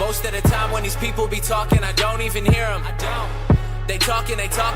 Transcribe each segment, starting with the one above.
Most of the time when these people be talking, I don't even hear them. They talk,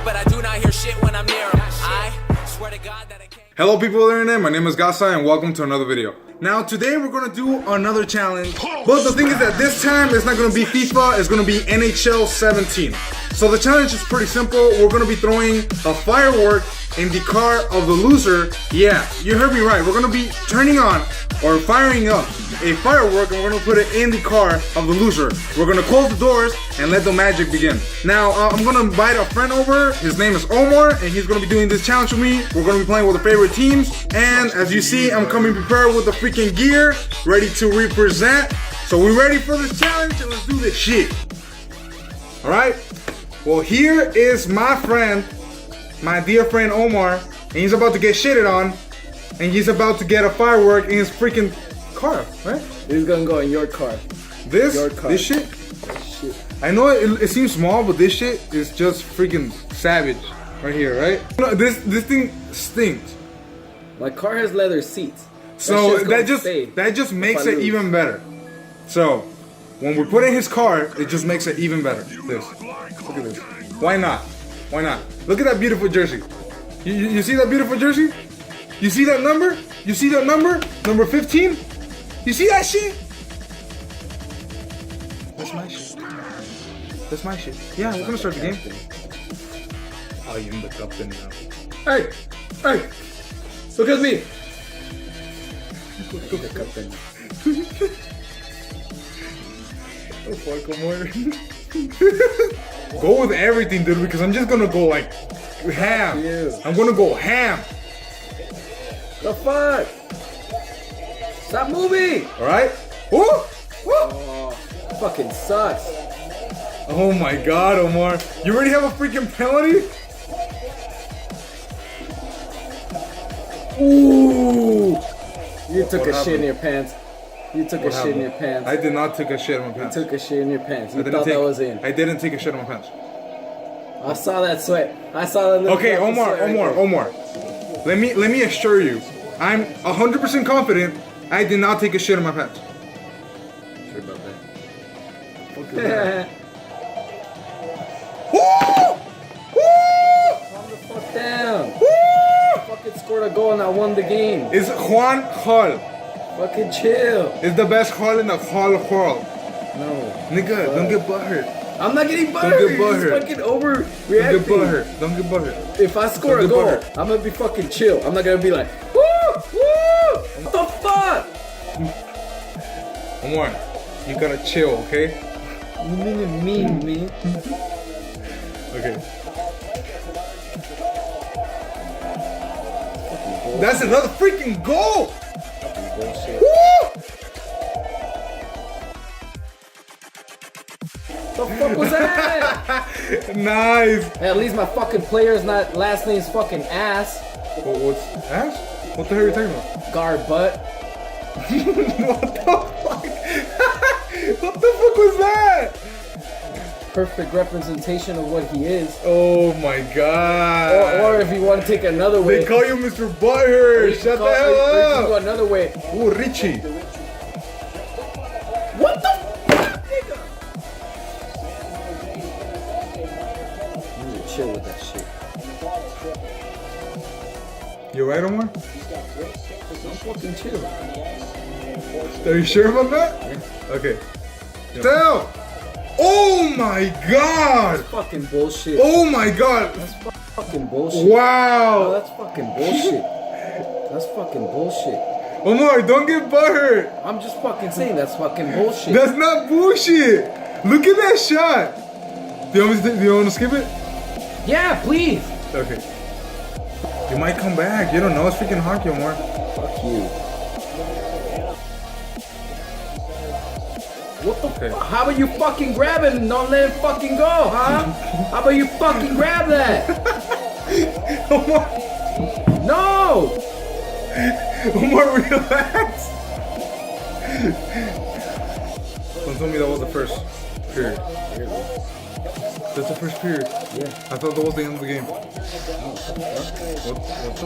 but I do not hear shit when I'm near them. I swear to God that I can't. Hello people of the internet, my name is Gasai and welcome to another video. Now today we're going to do another challenge, but the thing is that this time it's not going to be FIFA, it's going to be NHL 17. So the challenge is pretty simple. We're going to be throwing a firework in the car of the loser. Yeah, you heard me right. We're going to be turning on or firing up a firework and we're going to put it in the car of the loser. We're going to close the doors and let the magic begin. Now I'm going to invite a friend over. His name is Omar and he's going to be doing this challenge with me. We're going to be playing with the favorite teams, and as you see, I'm coming prepared with the freaking gear, ready to represent. So we ready for this challenge and let's do this shit. Alright? Well, here is my friend, my dear friend Omar, and he's about to get shitted on, and he's about to get a firework in his freaking car, right? This is gonna go in your car. This? Your car. This shit? Shit. I know it seems small, but this shit is just freaking savage right here, right? No, this thing stinks. My car has leather seats. So that just makes it even better. So when we put in his car, it just makes it even better. This. Look at this. Why not? Why not? Look at that beautiful jersey. You see that beautiful jersey? You see that number? You see that number? Number 15? You see that shit? That's my shit. That's my shit. Yeah, we're gonna start the game. I am the captain now. Hey! Hey! Look at me! Look at the captain. Oh fuck, Omar. Go with everything, dude, because I'm just gonna go like ham. I'm gonna go ham. The fuck? Stop moving! Alright? Woo! Woo! Oh, fucking sucks. Oh my god, Omar. You already have a freaking penalty? Ooh! You took What a happened? shit in your pants. You took a shit in your pants. I did not take a shit in my pants. You took a shit in your pants. You thought that was in. I didn't take a shit in my pants. I saw that sweat. I saw that little Okay, Omar. Let me assure you. I'm 100% confident I did not take a shit in my pants. Sure about Okay. that. Woo! Woo! Calm the fuck down. Woo! Fucking scored a goal and I won the game. It's Juan Hall. Fucking chill. It's the best hall in the hall world. No. Nigga, don't get butthurt. I'm not getting butthurt. Don't get butthurt. You're just fucking overreacting. Don't get butthurt. Don't get butthurt. If I score a goal, I'm gonna be fucking chill. I'm not gonna be like, woo, woo. What the fuck? Omar, you gotta chill, okay? Me. Okay. That's another freaking goal! Bullshit. Woo! The fuck was that? Nice! Hey, at least my fucking player's not last name's fucking ass. What's ass? What the hell are you talking about? Guard butt. What the fuck? What the fuck was that? Perfect representation of what he is. Oh my god. Or if you want to take another way. They call you Mr. Butthurt. Shut the hell Or you can up. go another way. Ooh, Richie. What the fuck, nigga? You need to chill with that shit. You right, Omar? I'm fucking chill. Are you sure about that? Yeah. Okay. Tell. Oh my god. That's fucking bullshit. Oh my god. That's fucking bullshit. Wow. Oh, that's fucking bullshit. That's fucking bullshit. Omar, don't get butthurt. I'm just fucking saying that's fucking bullshit. That's not bullshit. Look at that shot. Do you want to skip it? Yeah, please. Okay. You might come back. You don't know. It's freaking hockey, Omar. Fuck you. What the fuck? How about you fucking grab it and don't let it fucking go, huh? How about you fucking grab that? Omar. No! Omar, relax. Don't tell me that was the first period. That's the first period. Yeah. I thought that was the end of the game. What the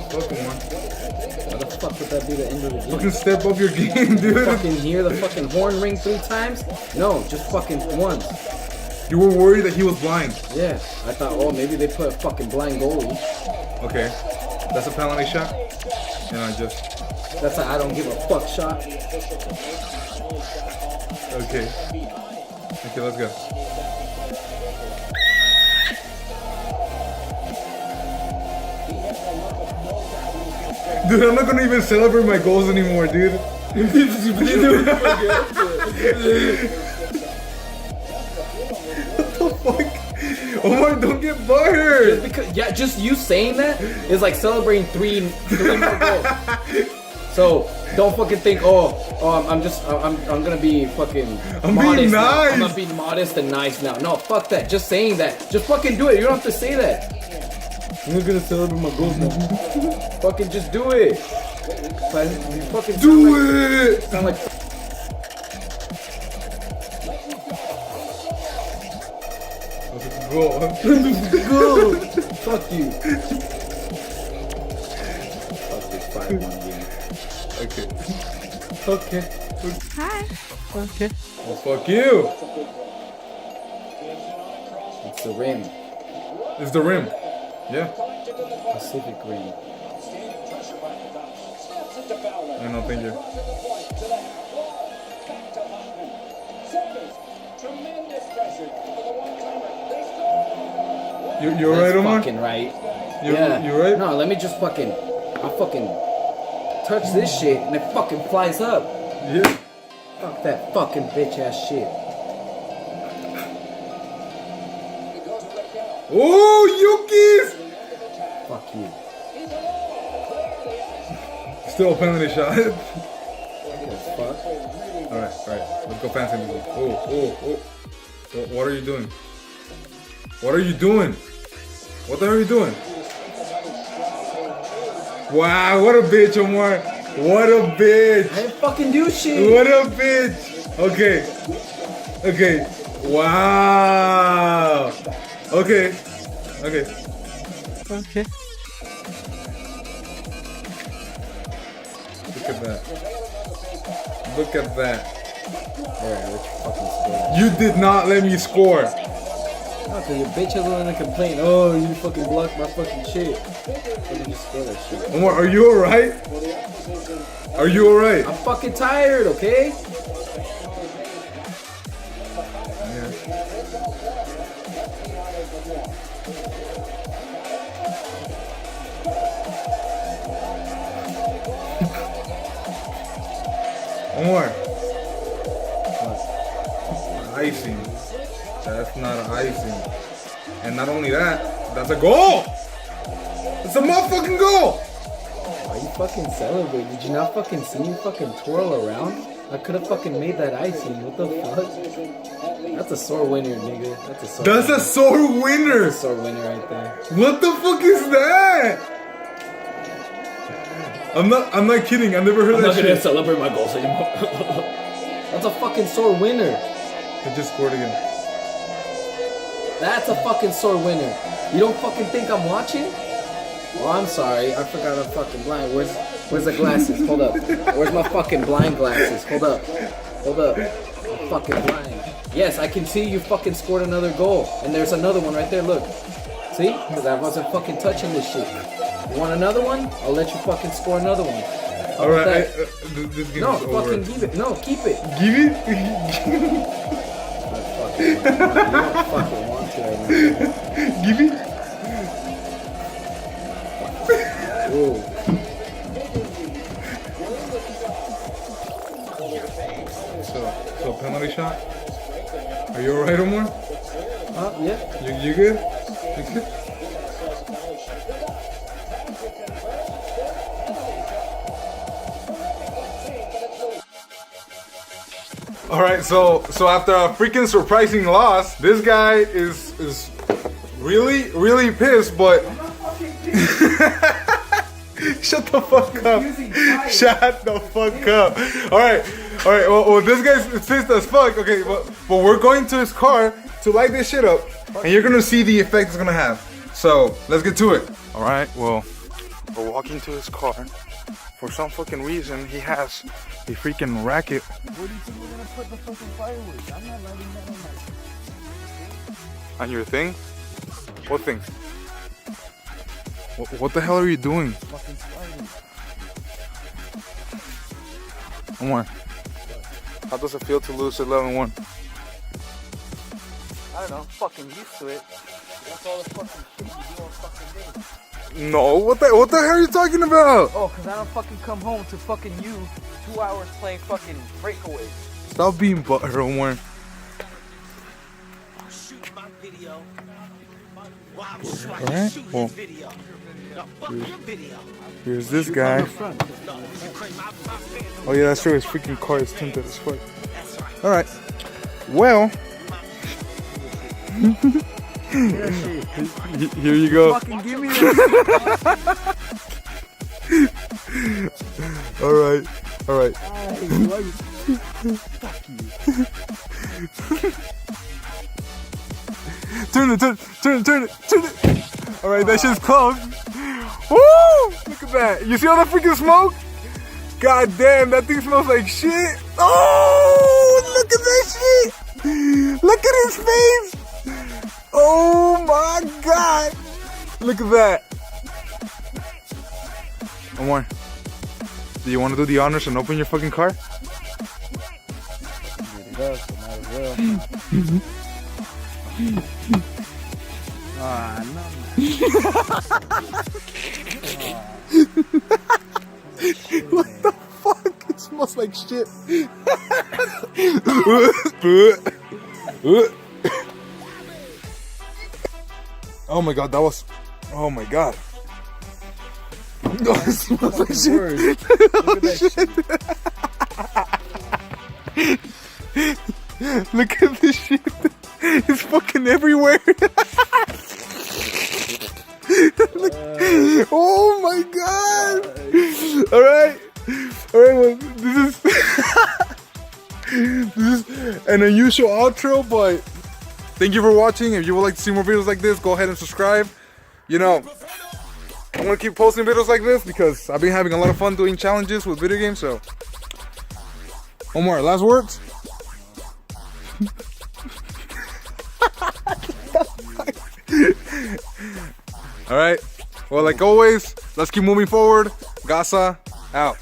fuck, Omar? How the fuck would that be the end of the game? Fucking step up your game, dude. Fucking hear the fucking horn ring 3 times? No, just fucking once. You were worried that he was blind. Yeah. I thought, oh, maybe they put a fucking blind goalie. Okay. That's a penalty shot. And I just... That's a I don't give a fuck shot. Okay. Okay, let's go. Dude, I'm not gonna even celebrate my goals anymore, dude. What the fuck? Omar, don't get butthurt. Because, yeah, just you saying that is like celebrating three more goals. So don't fucking think, I'm gonna be fucking I'm modest being now. nice. I'm gonna be modest and nice now. No, fuck that. Just saying that. Just fucking do it. You don't have to say that. I'm not gonna celebrate my goals now. Fucking just do it. You fucking Do it. sound like Let's go. go. Fuck you. Fuck this 5-1 game. Okay. Okay. Hi. Okay. Well, fuck you. It's the rim. It's the rim. Yeah. Pacific rim. I know, thank you. You're right, That's Omar? fucking right. Yeah. You're right? No, let me just fucking. I'll fucking touch this shit and it fucking flies up. Yeah. Fuck that fucking bitch ass shit. Oh, Yukis! Fuck you. Still a penalty shot. Fuck. Alright. Let's go fancy music. Oh. What are you doing? What are you doing? What the hell are you doing? Wow, what a bitch, Omar. What a bitch. I didn't fucking do shit. What a bitch. Okay. Wow. Okay. Look at that. Alright, let you fucking score. You did not let me score. No, cause your bitch has one to complain. Oh, you fucking blocked my fucking shit. Let me just score that shit. Omar, are you alright? Are you alright? I'm fucking tired, okay? Omar. Icing. That's not icing. And not only that, that's a goal! It's a motherfucking goal! Why you fucking celebrate? Did you not fucking see me fucking twirl around? I could have fucking made that icing. What the fuck? That's a sore winner, nigga. That's a sore winner! That's a sore winner right there. What the fuck is that? I'm not kidding. I never heard I'm that not shit. gonna celebrate my goals anymore. That's a fucking sore winner. I just scored again. That's a fucking sore winner. You don't fucking think I'm watching? Oh, I'm sorry. I forgot I'm fucking blind. Where's the glasses? Hold up. Where's my fucking blind glasses? Hold up. I'm fucking blind. Yes, I can see you fucking scored another goal. And there's another one right there. Look. See? Because I wasn't fucking touching this shit. You want another one? I'll let you fucking score another one. Alright, this game No, is over. fucking give it. No, keep it. Give it? You don't fucking want to right now. Give it? Ooh. So penalty shot? Are you alright, Omar? Yeah. You good? You good? Alright, so after a freaking surprising loss, this guy is really pissed, but shut the fuck up. Shut the fuck up. Alright, well this guy's pissed as fuck. Okay, but we're going to his car to light this shit up. and you're gonna see the effect it's gonna have. So let's get to it. All right, well, we're walking to his car. For some fucking reason, he has a freaking racket. Where do you think we're gonna put the fucking fireworks? I'm not lighting that on my... On your thing? What thing? What the hell are you doing? Fucking spiders. Omar, how does it feel to lose 11-1? I don't know, I'm fucking used to it. That's all the fucking shit you do on fucking day. No, what the hell are you talking about? Oh, cause I don't fucking come home to fucking you 2 hours playing fucking breakaway. Stop being butthurt, Omar. Alright, well, here's this guy. Oh yeah, that's true, his freaking car is tinted as fuck. Alright, well, here you go. Fucking give me Alright, alright. Turn it. Alright, that shit's closed. Woo! Look at that. You see all that freaking smoke? God damn, that thing smells like shit. Oh, look at that shit. Look at his face. Oh my god. Look at that. Omar, do you want to do the honors and open your fucking car? Ah, no, What the fuck? It smells like shit. Oh my god, that was. Oh my god. No, it smells like shit. Look at that shit. Look at this shit. It's fucking everywhere. Look. Oh my god. Alright, well, this is an unusual outro, but thank you for watching. If you would like to see more videos like this, go ahead and subscribe. You know, I'm gonna keep posting videos like this because I've been having a lot of fun doing challenges with video games. So, Omar, last words? Alright, well, like always, let's keep moving forward. Gaza out.